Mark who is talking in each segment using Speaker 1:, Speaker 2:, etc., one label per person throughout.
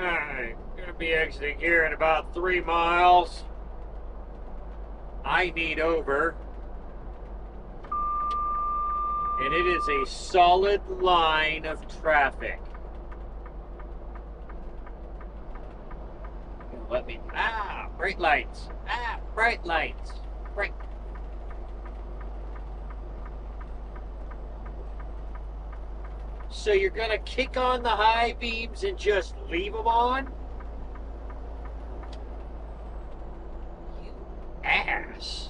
Speaker 1: Alright, gonna be exiting here in about 3 miles. I need over. And it is a solid line of traffic. Let me, bright lights. Bright lights. Bright. So you're gonna kick on the high beams and just leave them on? You ass.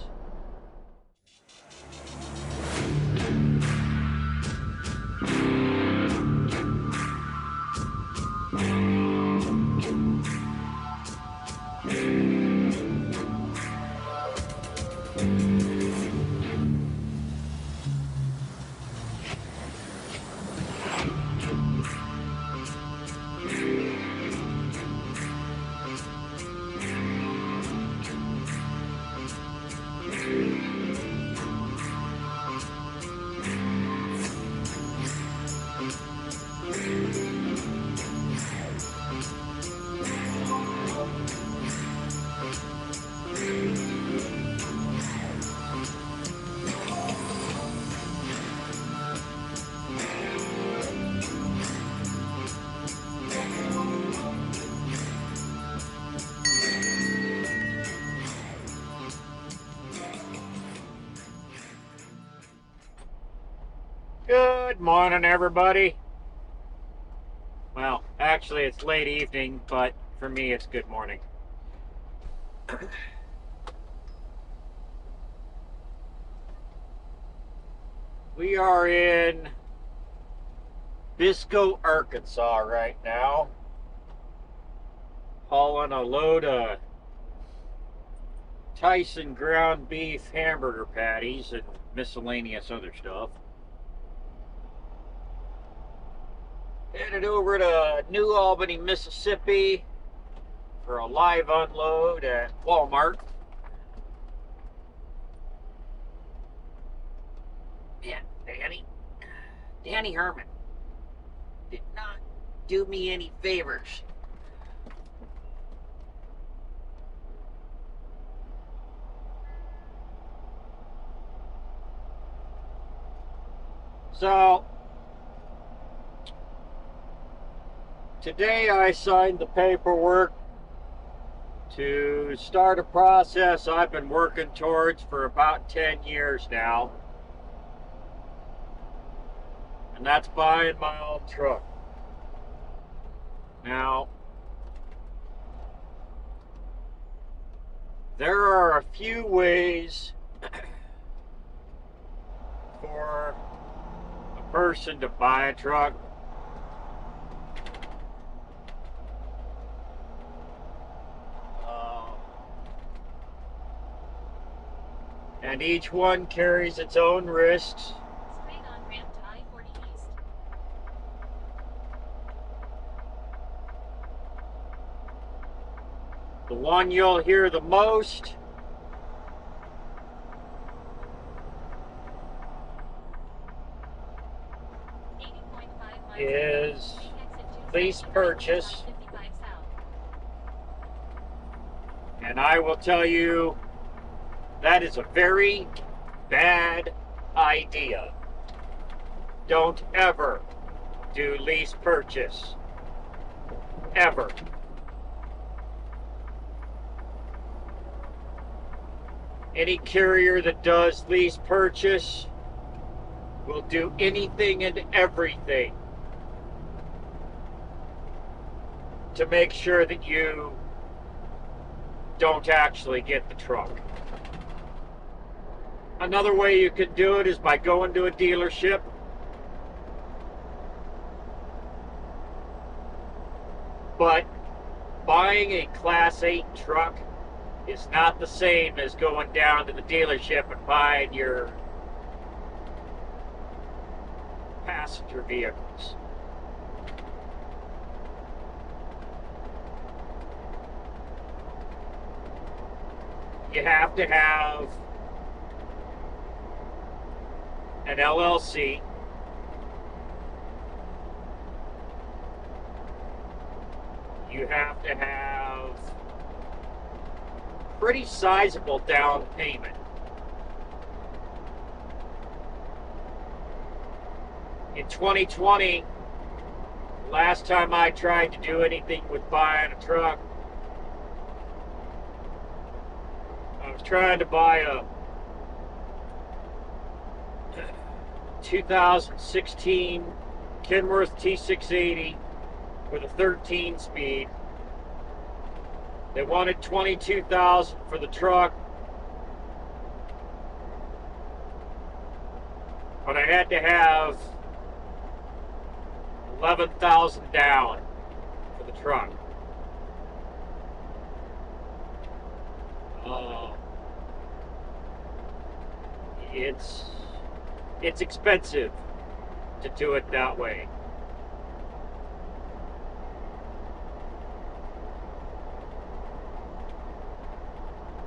Speaker 1: Good morning, everybody. Well, actually, it's late evening, but for me, it's good morning. We are in Bisco, Arkansas right now, hauling a load of Tyson ground beef hamburger patties and miscellaneous other stuff. Headed over to New Albany, Mississippi for a live unload at Walmart. Man, Danny Herman did not do me any favors. So, today I signed the paperwork to start a process I've been working towards for about 10 years now. And that's buying my own truck. Now, there are a few ways for a person to buy a truck. And each one carries its own risks.
Speaker 2: Straight on ramp to I-40 East.
Speaker 1: The one you'll hear the most is lease purchase. And I will tell you, that is a very bad idea. Don't ever do lease purchase. Ever. Any carrier that does lease purchase will do anything and everything to make sure that you don't actually get the truck. Another way you can do it is by going to a dealership, but buying a Class 8 truck is not the same as going down to the dealership and buying your passenger vehicles. You have to have an LLC, you have to have pretty sizable down payment. In 2020, last time I tried to do anything with buying a truck, I was trying to buy a 2016 Kenworth T680 with a 13 speed. They wanted $22,000 for the truck, but I had to have $11,000 down for the truck. It's expensive to do it that way.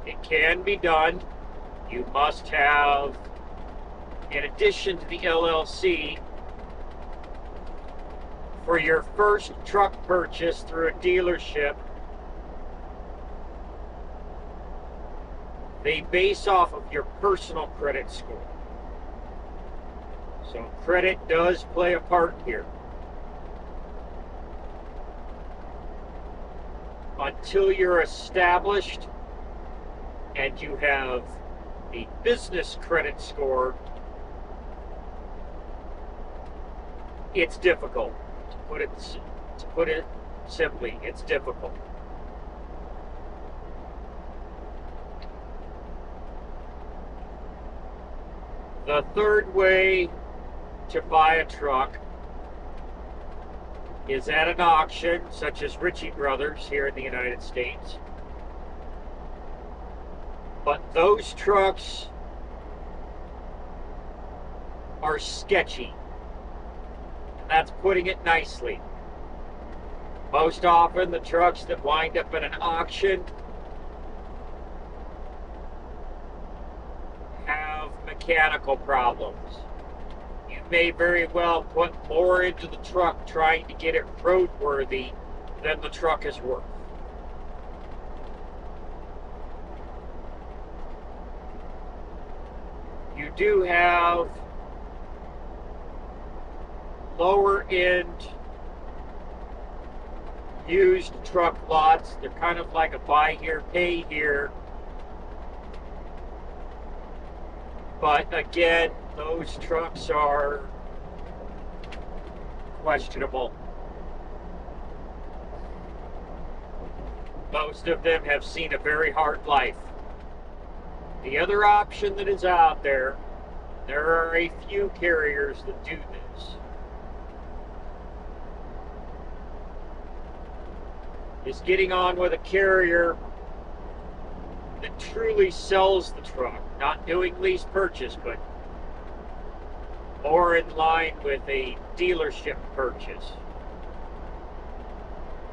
Speaker 1: It can be done. You must have, in addition to the LLC, for your first truck purchase through a dealership, they base off of your personal credit score. So credit does play a part here. Until you're established and you have a business credit score, it's difficult. To put it simply, it's difficult. The third way to buy a truck is at an auction, such as Ritchie Brothers here in the United States. But those trucks are sketchy. And that's putting it nicely. Most often, the trucks that wind up in an auction have mechanical problems. You may very well put more into the truck trying to get it roadworthy than the truck is worth. You do have lower end used truck lots. They're kind of like a buy here, pay here. But again, those trucks are questionable. Most of them have seen a very hard life. The other option that is out there, there are a few carriers that do this, is getting on with a carrier that truly sells the truck, not doing lease purchase, but more in line with a dealership purchase,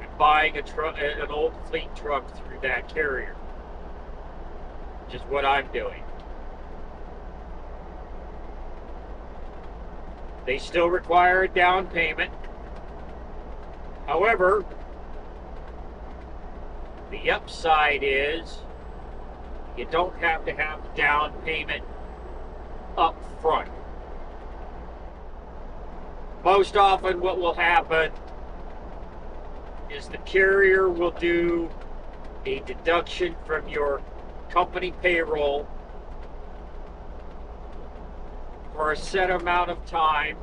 Speaker 1: and buying an old fleet truck through that carrier, which is what I'm doing. They still require a down payment. However, the upside is you don't have to have the down payment up front. Most often what will happen is the carrier will do a deduction from your company payroll for a set amount of time,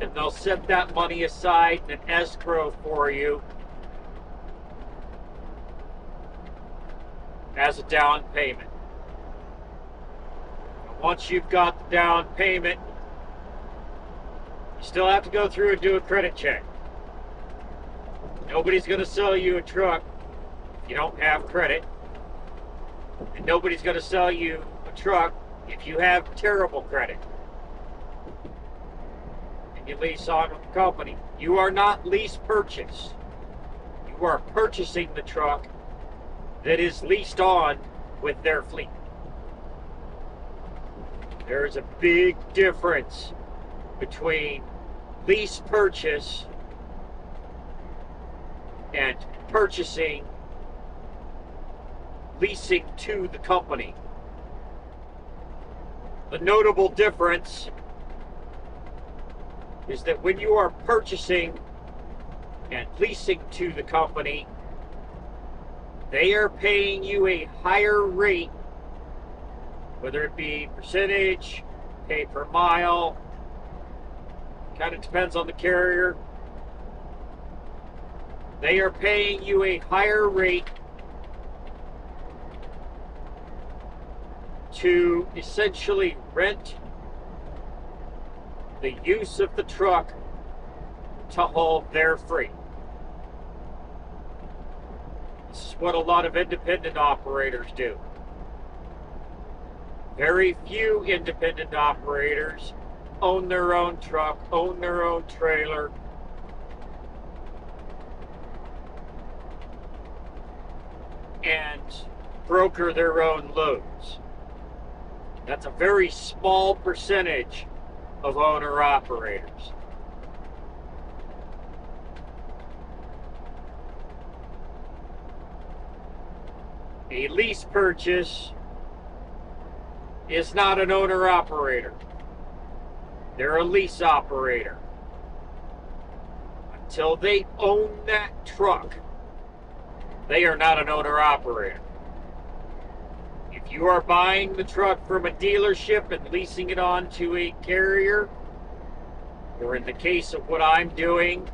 Speaker 1: and they'll set that money aside in an escrow for you as a down payment. Once you've got the down payment, you still have to go through and do a credit check. Nobody's going to sell you a truck if you don't have credit. And nobody's going to sell you a truck if you have terrible credit and you lease on with the company. You are not lease purchase. You are purchasing the truck that is leased on with their fleet. There's a big difference between lease purchase and purchasing, leasing to the company. The notable difference is that when you are purchasing and leasing to the company, they are paying you a higher rate, whether it be percentage, pay per mile, kind of depends on the carrier. They are paying you a higher rate to essentially rent the use of the truck to haul their freight. This is what a lot of independent operators do. Very few independent operators own their own truck, own their own trailer, and broker their own loads. That's a very small percentage of owner-operators. A lease purchase is not an owner-operator. They're a lease operator. Until they own that truck, they are not an owner-operator. If you are buying the truck from a dealership and leasing it on to a carrier, or in the case of what I'm doing,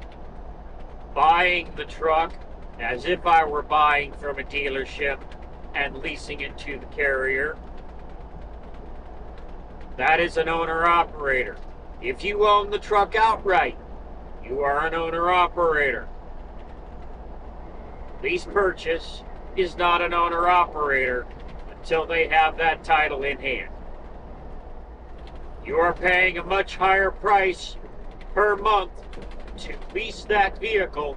Speaker 1: buying the truck as if I were buying from a dealership and leasing it to the carrier, that is an owner-operator. If you own the truck outright, you are an owner-operator. Lease purchase is not an owner-operator until they have that title in hand. You are paying a much higher price per month to lease that vehicle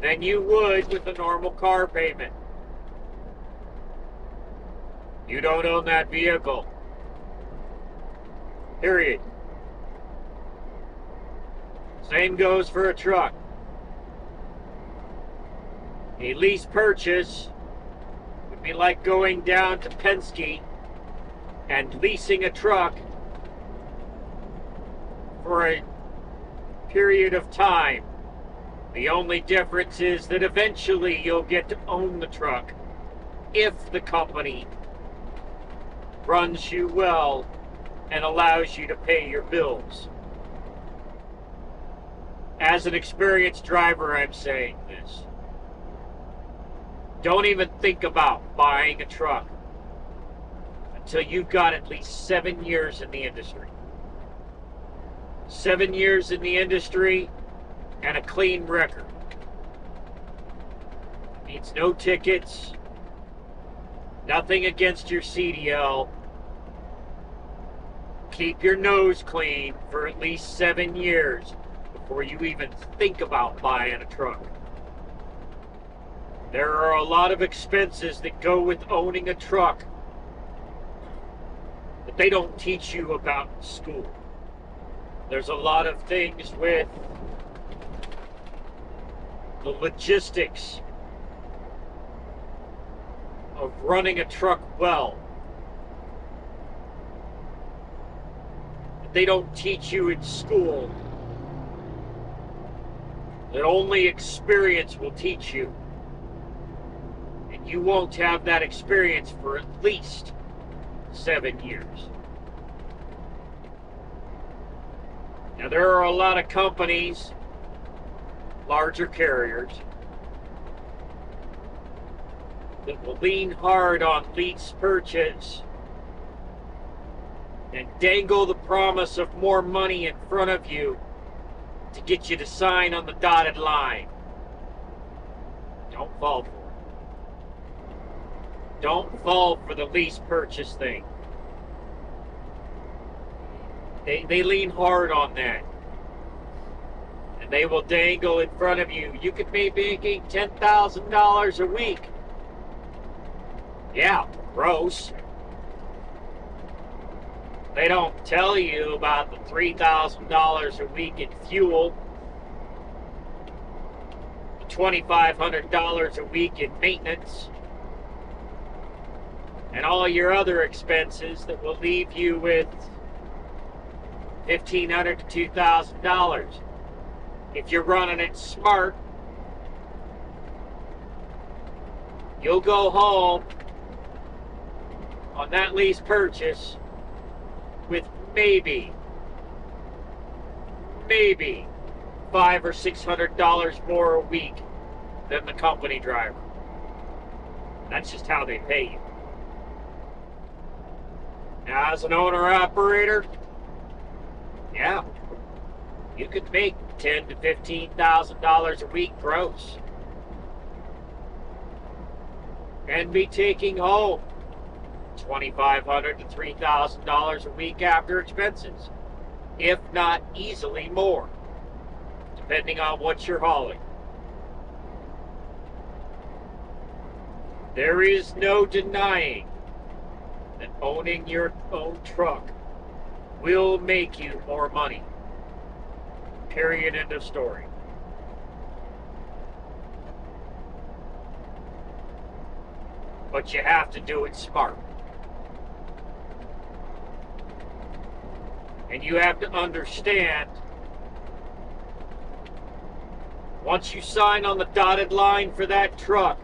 Speaker 1: than you would with a normal car payment. You don't own that vehicle. Period. Same goes for a truck. A lease purchase would be like going down to Penske and leasing a truck for a period of time. The only difference is that eventually you'll get to own the truck if the company runs you well and allows you to pay your bills. As an experienced driver, I'm saying this. Don't even think about buying a truck until you've got at least 7 years in the industry. 7 years in the industry and a clean record. Means no tickets, nothing against your CDL. Keep your nose clean for at least 7 years before you even think about buying a truck. There are a lot of expenses that go with owning a truck that they don't teach you about in school. There's a lot of things with the logistics of running a truck well that they don't teach you in school, that only experience will teach you. And you won't have that experience for at least 7 years. Now, there are a lot of companies, larger carriers, that will lean hard on lease purchase and dangle the promise of more money in front of you to get you to sign on the dotted line. Don't fall for it. Don't fall for the lease purchase thing. They lean hard on that. And they will dangle in front of you. You could be making $10,000 a week. Yeah, gross. They don't tell you about the $3,000 a week in fuel. $2,500 a week in maintenance, and all your other expenses that will leave you with $1,500 to $2,000. If you're running it smart, you'll go home on that lease purchase with maybe $500 or $600 more a week than the company driver. That's just how they pay you. Now, as an owner-operator, yeah, you could make $10,000 to $15,000 a week gross and be taking home $2,500 to $3,000 a week after expenses, if not easily more, depending on what you're hauling. There is no denying that owning your own truck will make you more money. Period. End of story. But you have to do it smart. And you have to understand, once you sign on the dotted line for that truck,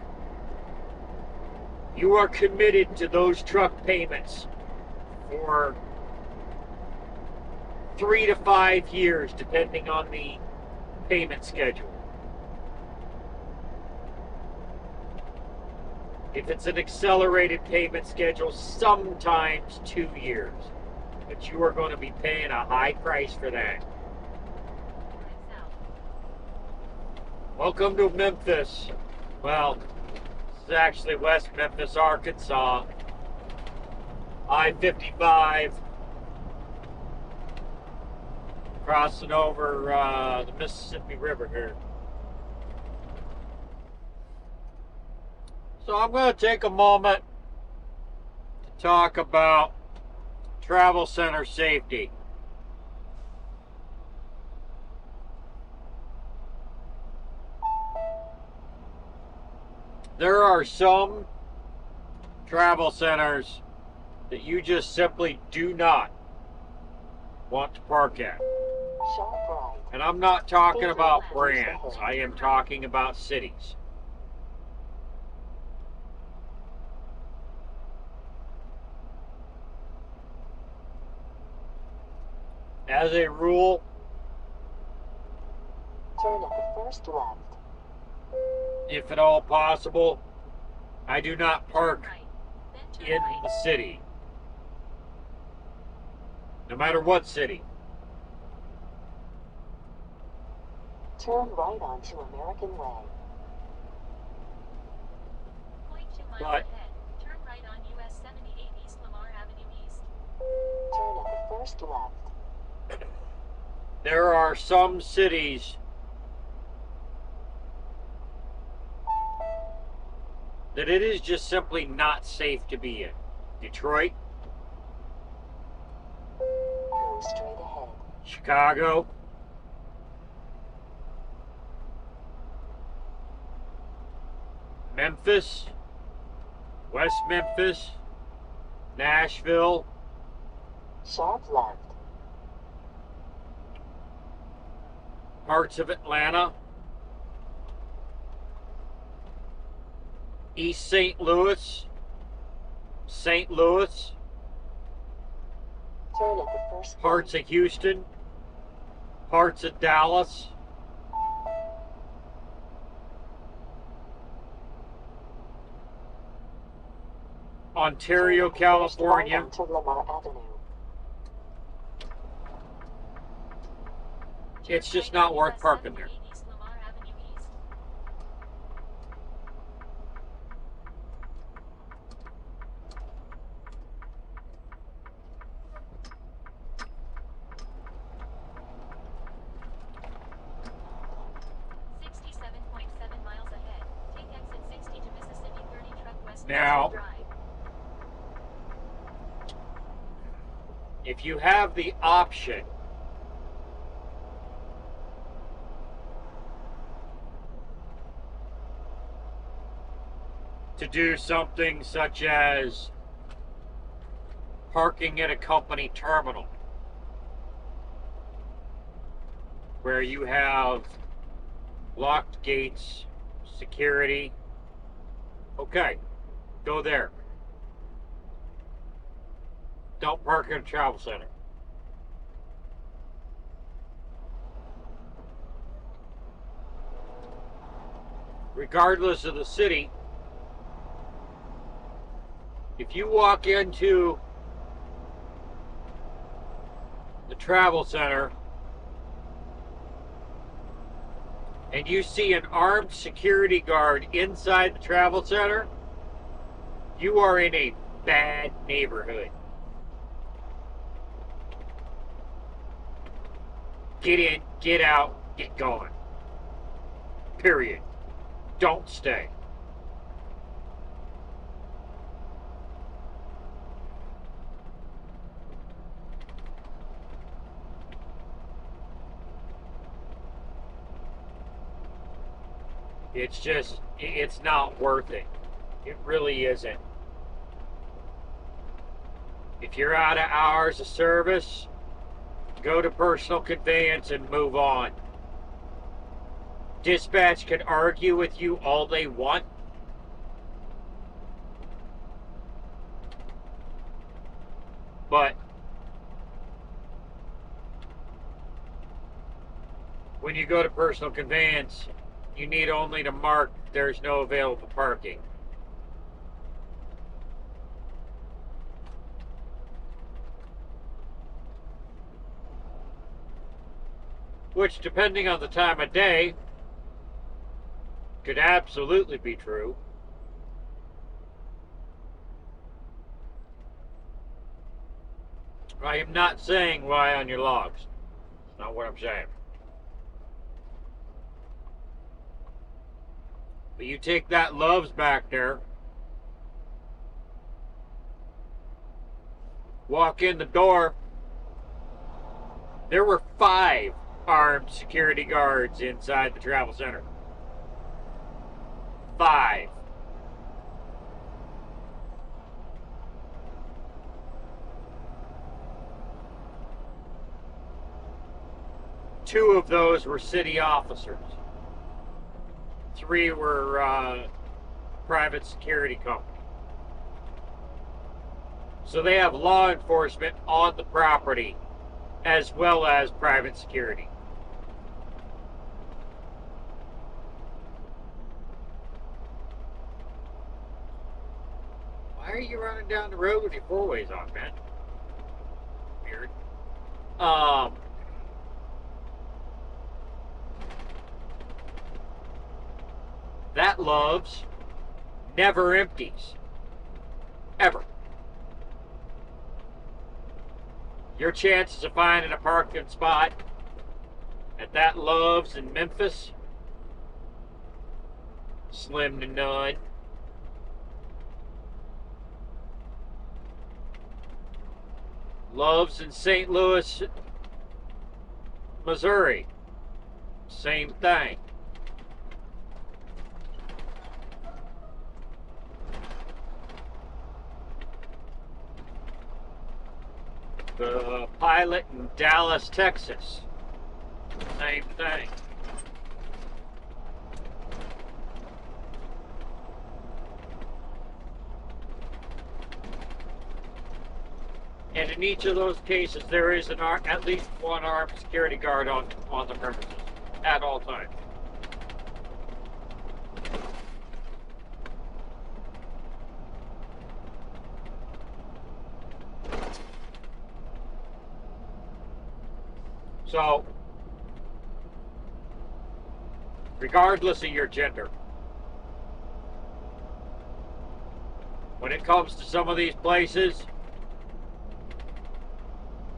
Speaker 1: you are committed to those truck payments for 3 to 5 years, depending on the payment schedule. If it's an accelerated payment schedule, sometimes 2 years. But you are going to be paying a high price for that. Welcome to Memphis. Well, this is actually West Memphis, Arkansas. I-55. Crossing over the Mississippi River here. So I'm going to take a moment to talk about travel center safety. There are some travel centers that you just simply do not want to park at. And I'm not talking about brands. I am talking about cities. As a rule,
Speaker 3: turn at the first left.
Speaker 1: If at all possible, I do not park in the city. No matter what city.
Speaker 3: Turn right onto American Way.
Speaker 1: But
Speaker 2: ahead. Turn right on US 78 East Lamar Avenue East.
Speaker 3: Turn at the first left.
Speaker 1: there are some cities that it is just simply not safe to be in. Detroit,
Speaker 3: Go straight ahead.
Speaker 1: Chicago, Memphis, West Memphis, Nashville,
Speaker 3: Sharp left.
Speaker 1: parts of Atlanta, East St. Louis, St. Louis,
Speaker 3: Turn at the first
Speaker 1: parts
Speaker 3: light.
Speaker 1: of Houston, parts of Dallas, Ontario,
Speaker 3: Turn at the first light
Speaker 1: California,
Speaker 3: onto Lamar Avenue.
Speaker 1: it's just not worth parking there.
Speaker 2: East Lamar Avenue East. .7 miles ahead. Take exit 60 to Mississippi 30 truck west
Speaker 1: Now-
Speaker 2: Drive.
Speaker 1: If you have the option to do something such as parking at a company terminal, where you have locked gates, security. Okay, go there. Don't park at a travel center. Regardless of the city, if you walk into the travel center and you see an armed security guard inside the travel center, you are in a bad neighborhood. Get in, get out, get gone. Period. Don't stay. It's just, it's not worth it. It really isn't. If you're out of hours of service, go to personal conveyance and move on. Dispatch can argue with you all they want. But when you go to personal conveyance, you need only to mark there's no available parking. Which, depending on the time of day, could absolutely be true. I am not saying lie on your logs. That's not what I'm saying. But you take that Love's back there, walk in the door, there were 5 armed security guards inside the travel center. 5. Two of those were city officers. 3 were private security company. So they have law enforcement on the property as well as private security. Why are you running down the road with your 4-ways on, man? Weird. That Love's never empties. Ever. Your chances of finding a parking spot at that Love's in Memphis, slim to none. Love's in St. Louis, Missouri, same thing. The Pilot in Dallas, Texas, same thing. And in each of those cases, there is at least one armed security guard on the premises at all times. So, regardless of your gender, when it comes to some of these places,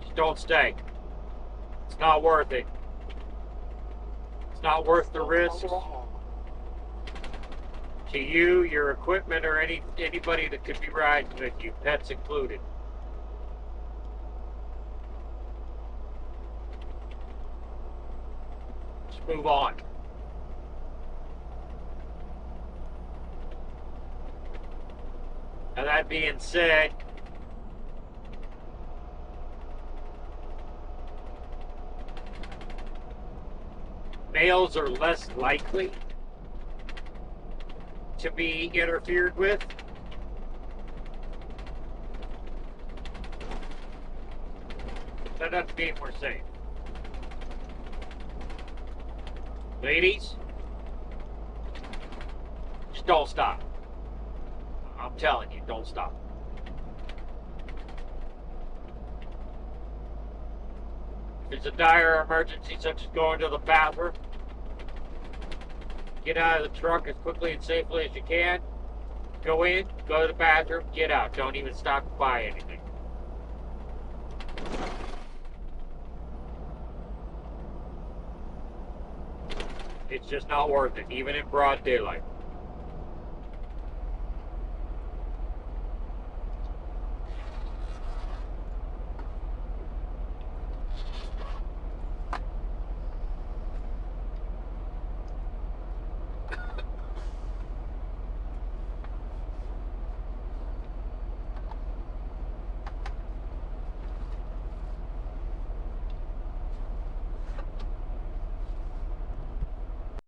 Speaker 1: just don't stay. It's not worth it. It's not worth the risk to you, your equipment, or anybody that could be riding with you, pets included. Move on. Now, that being said, males are less likely to be interfered with. That doesn't mean we're safe. Ladies, just don't stop. I'm telling you, don't stop. If it's a dire emergency, such as going to the bathroom, get out of the truck as quickly and safely as you can. Go in, go to the bathroom, get out. Don't even stop to buy anything. It's just not worth it, even in broad daylight.